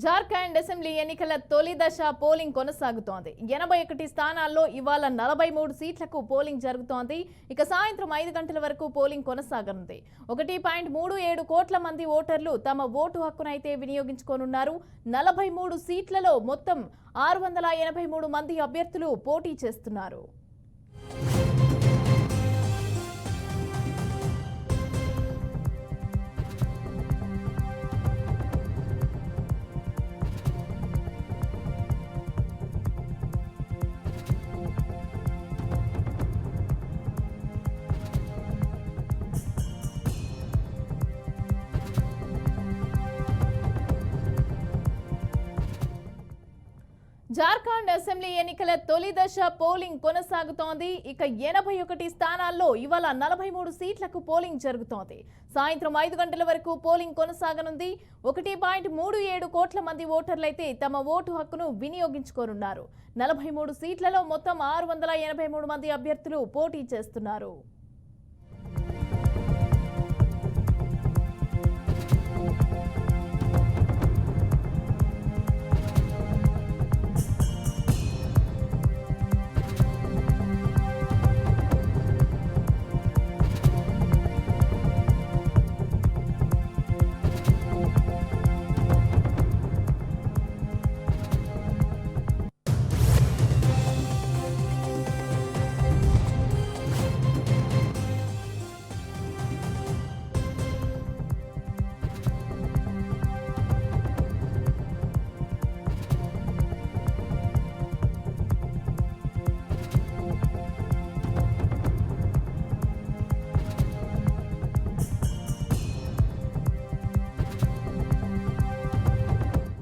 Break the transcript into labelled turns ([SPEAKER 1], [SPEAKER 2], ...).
[SPEAKER 1] Jharkhand assembly ఎన్నికల తొలి దశ పోలింగ్ కొనసాగుతోంది. 81 స్థానాల్లో ఇవాళ 43 సీట్లకు పోలింగ్ జరుగుతోంది. ఇక సాయంత్రం 5 గంటల వరకు పోలింగ్ కొనసాగనుంది. 1.37 కోట్ల మంది ఓటర్లు తమ ఓటు హక్కునైతే వినియోగించుకోనున్నారు. 43 సీట్లలో మొత్తం 683 మంది అభ్యర్థులు పోటీ చేస్తున్నారు. జార్ఖండ్ అసెంబ్లీ ఎన్నికల తొలి దశ పోలింగ్ కొనసాగుతోంది. ఇక 81 స్థానాల్లో ఇవాళ 43 సీట్లకు పోలింగ్ జరుగుతోంది. సాయంత్రం 5 గంటల వరకు పోలింగ్ కొనసాగనుంది. 1.37 కోట్ల మంది ఓటర్లైతే తమ ఓటు హక్కును వినియోగించుకోనున్నారు. 43 సీట్లలో మొత్తం 683 మంది అభ్యర్థులు పోటీ చేస్తున్నారు.